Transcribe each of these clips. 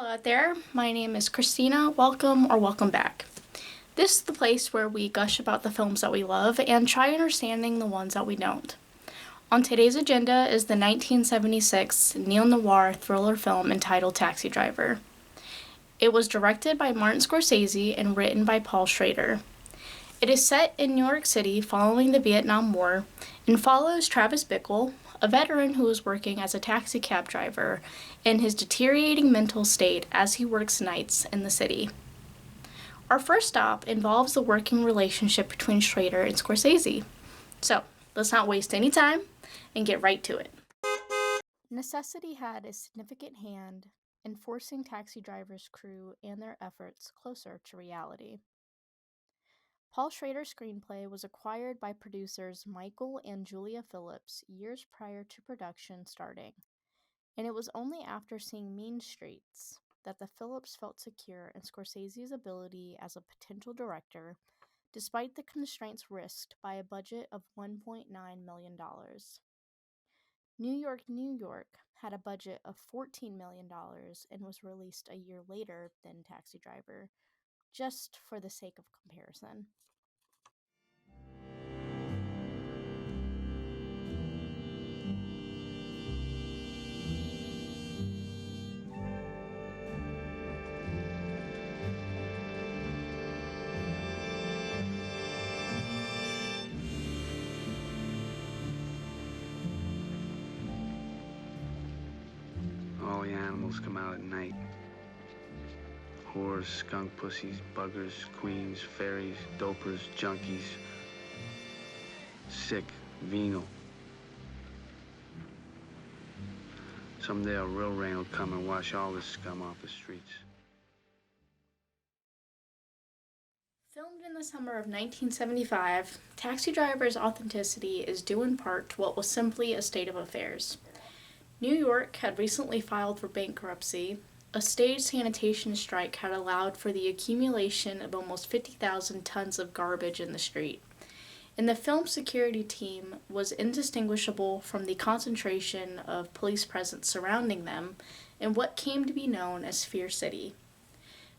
out there, my name is Christina. Welcome or welcome back. This is the place where we gush about the films that we love and try understanding the ones that we don't. On today's agenda is the 1976 neo-noir thriller film entitled Taxi Driver. It was directed by Martin Scorsese and written by Paul Schrader. It is set in New York City following the Vietnam War and follows Travis Bickle, a veteran who is working as a taxi cab driver, in his deteriorating mental state as he works nights in the city. Our first stop involves the working relationship between Schrader and Scorsese. So, let's not waste any time and get right to it. Necessity had a significant hand in forcing Taxi Driver's crew and their efforts closer to reality. Paul Schrader's screenplay was acquired by producers Michael and Julia Phillips years prior to production starting, and it was only after seeing Mean Streets that the Phillips felt secure in Scorsese's ability as a potential director, despite the constraints risked by a budget of $1.9 million. New York had a budget of $14 million and was released a year later than Taxi Driver, just for the sake of comparison. All the animals come out at night. Whores, skunk pussies, buggers, queens, fairies, dopers, junkies. Sick, venal. Someday a real rain will come and wash all this scum off the streets. Filmed in the summer of 1975, Taxi Driver's authenticity is due in part to what was simply a state of affairs. New York had recently filed for bankruptcy. A staged sanitation strike had allowed for the accumulation of almost 50,000 tons of garbage in the street, and the film's security team was indistinguishable from the concentration of police presence surrounding them in what came to be known as Fear City.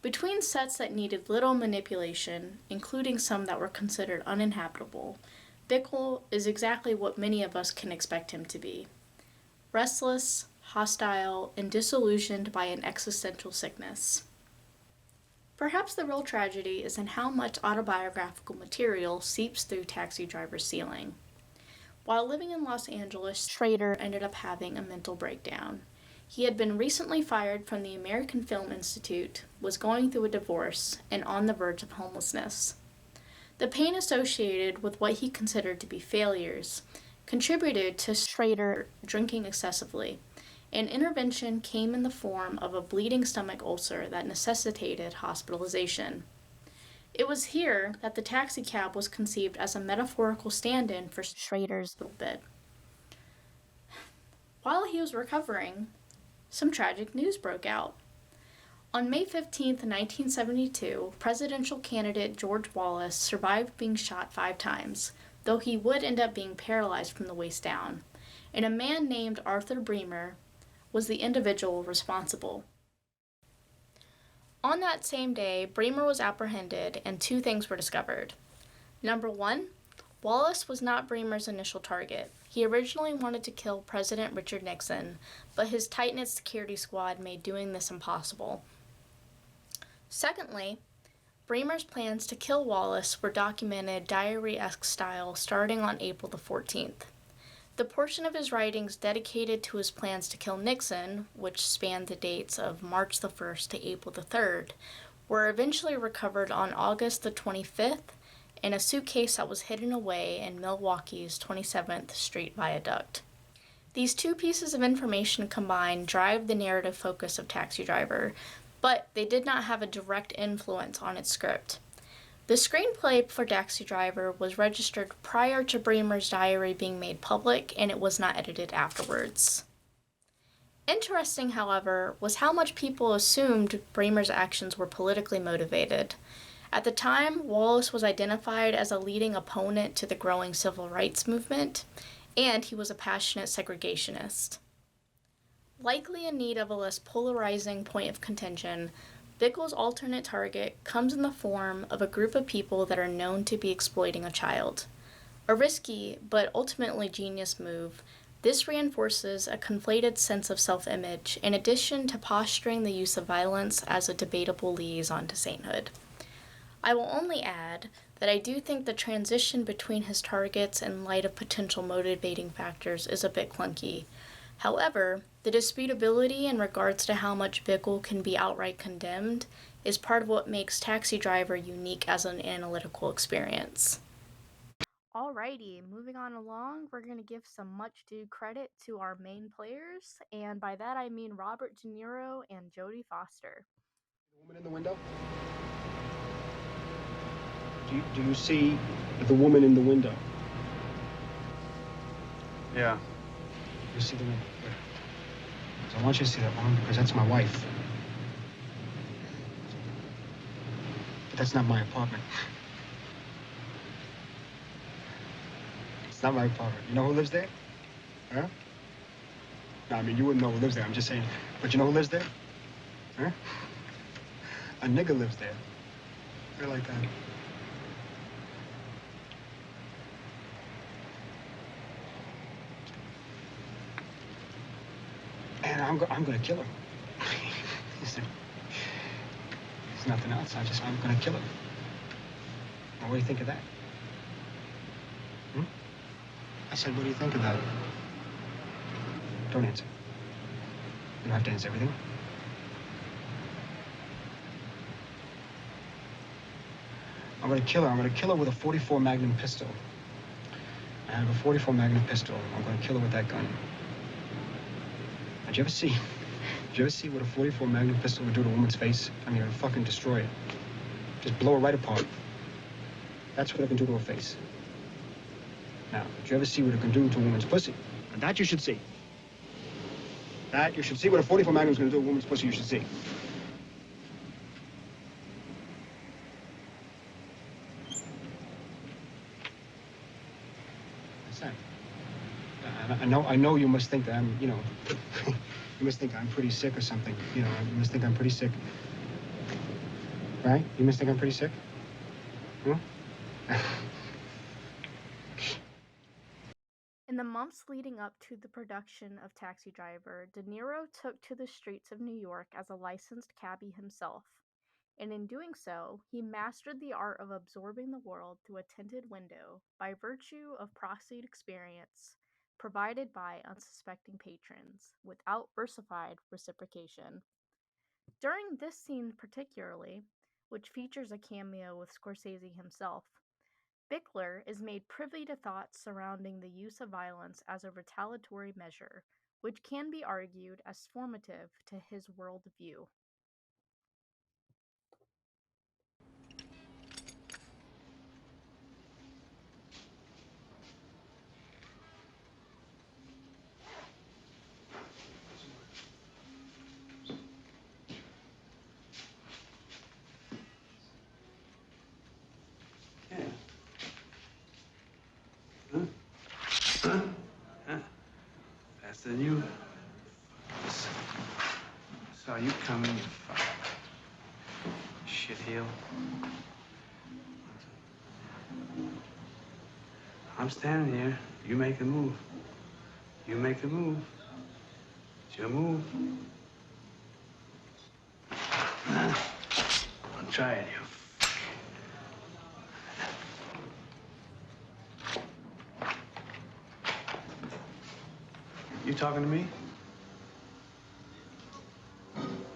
Between sets that needed little manipulation, including some that were considered uninhabitable, Bickle is exactly what many of us can expect him to be: restless, hostile, and disillusioned by an existential sickness. Perhaps the real tragedy is in how much autobiographical material seeps through Taxi Driver's ceiling. While living in Los Angeles, Schrader ended up having a mental breakdown. He had been recently fired from the American Film Institute, was going through a divorce, and on the verge of homelessness. The pain associated with what he considered to be failures contributed to Schrader drinking excessively. An intervention came in the form of a bleeding stomach ulcer that necessitated hospitalization. It was here that the taxi cab was conceived as a metaphorical stand-in for Schrader's bed. While he was recovering, some tragic news broke out. On May 15, 1972, presidential candidate George Wallace survived being shot 5 times, though he would end up being paralyzed from the waist down, and a man named Arthur Bremer was the individual responsible. On that same day, Bremer was apprehended and 2 things were discovered. Number 1, Wallace was not Bremer's initial target. He originally wanted to kill President Richard Nixon, but his tight-knit security squad made doing this impossible. Secondly, Bremer's plans to kill Wallace were documented diary-esque style starting on April the 14th. The portion of his writings dedicated to his plans to kill Nixon, which spanned the dates of March the 1st to April the 3rd, were eventually recovered on August the 25th in a suitcase that was hidden away in Milwaukee's 27th Street Viaduct. These 2 pieces of information combined drive the narrative focus of Taxi Driver, but they did not have a direct influence on its script. The screenplay for Taxi Driver was registered prior to Bremer's diary being made public, and it was not edited afterwards. Interesting, however, was how much people assumed Bremer's actions were politically motivated. At the time, Wallace was identified as a leading opponent to the growing civil rights movement, and he was a passionate segregationist. Likely in need of a less polarizing point of contention, Bickle's alternate target comes in the form of a group of people that are known to be exploiting a child. A risky, but ultimately genius move, this reinforces a conflated sense of self-image in addition to posturing the use of violence as a debatable liaison to sainthood. I will only add that I do think the transition between his targets in light of potential motivating factors is a bit clunky. However, the disputability in regards to how much Bickle can be outright condemned is part of what makes Taxi Driver unique as an analytical experience. Alrighty, moving on along, we're going to give some much due credit to our main players, and by that I mean Robert De Niro and Jodie Foster. The woman in the window? Do you see the woman in the window? Yeah. You see the woman? Good. So I want you to see that woman because that's my wife. But that's not my apartment. It's not my apartment. You know who lives there? Huh? No, I mean, you wouldn't know who lives there. I'm just saying. But you know who lives there? Huh? A nigga lives there. You're like that. And I'm gonna kill her. Listen, there's nothing else. I'm gonna kill her. Well, what do you think of that? I said, what do you think of that? Don't answer. You don't have to answer everything. I'm gonna kill her. I'm gonna kill her with a .44 Magnum pistol. I have a .44 Magnum pistol. I'm gonna kill her with that gun. Did you ever see what a .44 Magnum pistol would do to a woman's face? I mean, it would fucking destroy it. Just blow her right apart. That's what it can do to her face. Now, did you ever see what it can do to a woman's pussy? And that you should see. That you should see what a .44 Magnum is going to do to a woman's pussy. You should see. What's that? I know you must think that I'm, you must think I'm pretty sick or something. You must think I'm pretty sick. Right? You must think I'm pretty sick? In the months leading up to the production of Taxi Driver, De Niro took to the streets of New York as a licensed cabbie himself, and in doing so, he mastered the art of absorbing the world through a tinted window by virtue of proxy experience provided by unsuspecting patrons, without versified reciprocation. During this scene particularly, which features a cameo with Scorsese himself, Bickler is made privy to thoughts surrounding the use of violence as a retaliatory measure, which can be argued as formative to his worldview. Faster than you. Saw you coming, you fuck. Shitheel. I'm standing here. You make a move. You make a move. It's your move. I'm trying you. You talking to me?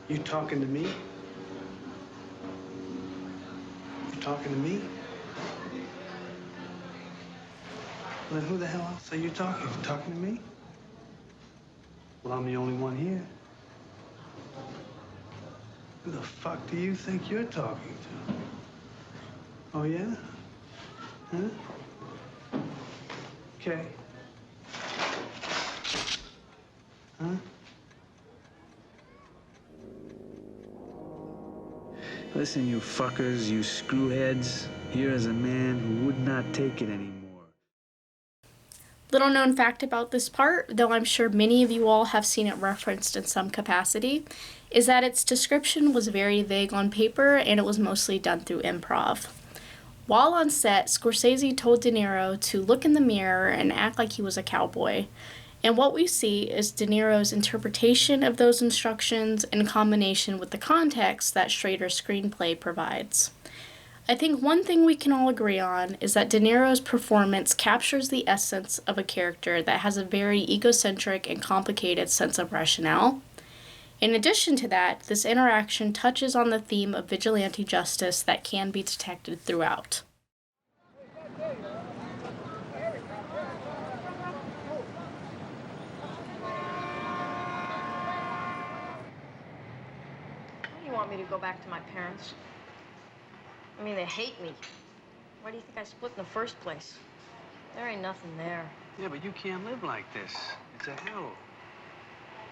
You talking to me? You talking to me? Well, then who the hell else are you talking to? Talking to me? Well, I'm the only one here. Who the fuck do you think you're talking to? Oh, yeah? Huh? Okay. Huh? Listen, you fuckers, you screwheads. Here is a man who would not take it anymore. Little known fact about this part, though I'm sure many of you all have seen it referenced in some capacity, is that its description was very vague on paper and it was mostly done through improv. While on set, Scorsese told De Niro to look in the mirror and act like he was a cowboy. And what we see is De Niro's interpretation of those instructions in combination with the context that Schrader's screenplay provides. I think one thing we can all agree on is that De Niro's performance captures the essence of a character that has a very egocentric and complicated sense of rationale. In addition to that, this interaction touches on the theme of vigilante justice that can be detected throughout. Why do you want me to go back to my parents? I mean, they hate me. Why do you think I split in the first place? There ain't nothing there. Yeah, but you can't live like this. It's a hell.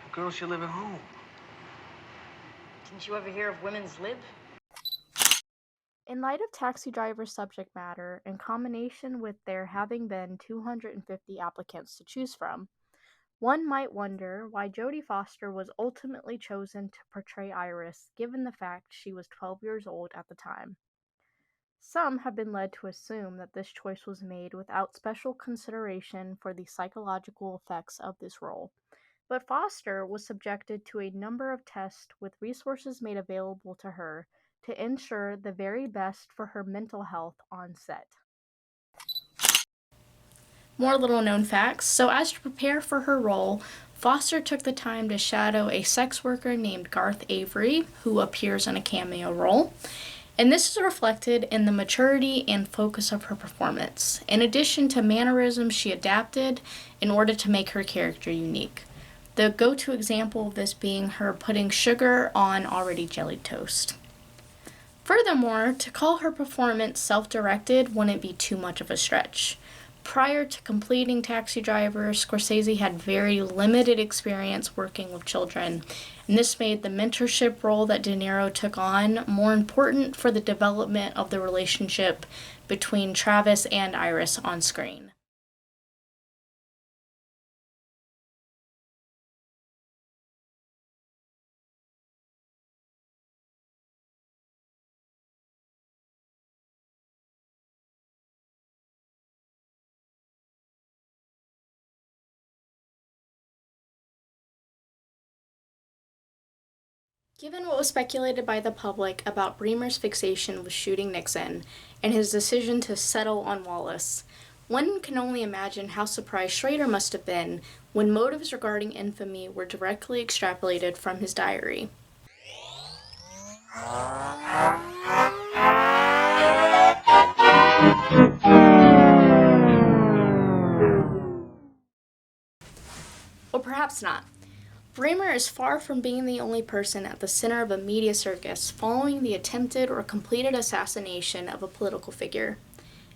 A girl should live at home. Didn't you ever hear of women's lib? In light of Taxi Driver's subject matter, in combination with there having been 250 applicants to choose from, one might wonder why Jodie Foster was ultimately chosen to portray Iris, given the fact she was 12 years old at the time. Some have been led to assume that this choice was made without special consideration for the psychological effects of this role, but Foster was subjected to a number of tests with resources made available to her to ensure the very best for her mental health on set. More little known facts. So as to prepare for her role, Foster took the time to shadow a sex worker named Garth Avery, who appears in a cameo role. And this is reflected in the maturity and focus of her performance, in addition to mannerisms she adapted in order to make her character unique. The go-to example of this being her putting sugar on already jellied toast. Furthermore, to call her performance self-directed wouldn't be too much of a stretch. Prior to completing Taxi Driver, Scorsese had very limited experience working with children, and this made the mentorship role that De Niro took on more important for the development of the relationship between Travis and Iris on screen. Given what was speculated by the public about Bremer's fixation with shooting Nixon and his decision to settle on Wallace, one can only imagine how surprised Schrader must have been when motives regarding infamy were directly extrapolated from his diary. Or perhaps not. Bremer is far from being the only person at the center of a media circus following the attempted or completed assassination of a political figure.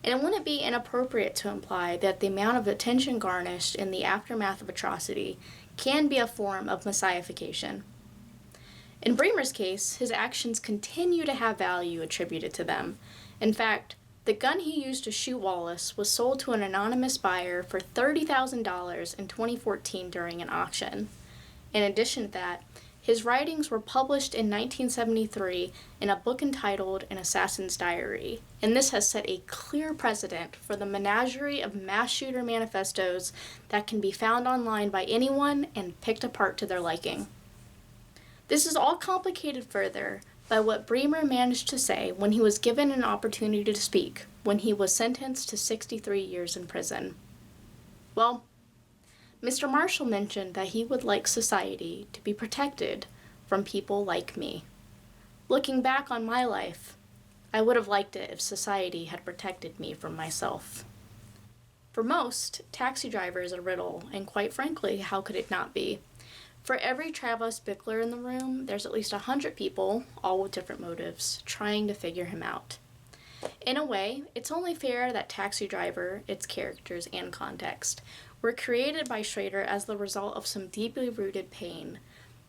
And it wouldn't be inappropriate to imply that the amount of attention garnished in the aftermath of atrocity can be a form of messianification. In Bremer's case, his actions continue to have value attributed to them. In fact, the gun he used to shoot Wallace was sold to an anonymous buyer for $30,000 in 2014 during an auction. In addition to that, his writings were published in 1973 in a book entitled An Assassin's Diary, and this has set a clear precedent for the menagerie of mass shooter manifestos that can be found online by anyone and picked apart to their liking. This is all complicated further by what Bremer managed to say when he was given an opportunity to speak, when he was sentenced to 63 years in prison. Well, Mr. Marshall mentioned that he would like society to be protected from people like me. Looking back on my life, I would have liked it if society had protected me from myself. For most, Taxi Driver is a riddle, and quite frankly, how could it not be? For every Travis Bickler in the room, there's at least 100 people, all with different motives, trying to figure him out. In a way, it's only fair that Taxi Driver, its characters, and context were created by Schrader as the result of some deeply rooted pain.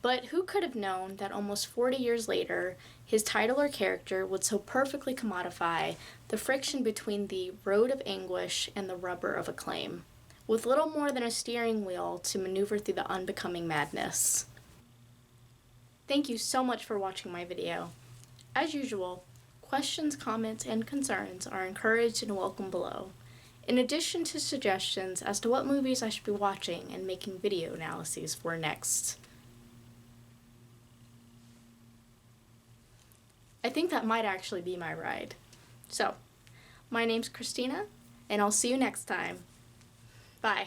But who could have known that almost 40 years later, his title or character would so perfectly commodify the friction between the road of anguish and the rubber of acclaim? with little more than a steering wheel to maneuver through the unbecoming madness. Thank you so much for watching my video. As usual, questions, comments, and concerns are encouraged and welcome below, in addition to suggestions as to what movies I should be watching and making video analyses for next. I think that might actually be my ride. So, my name's Christina, and I'll see you next time. Bye.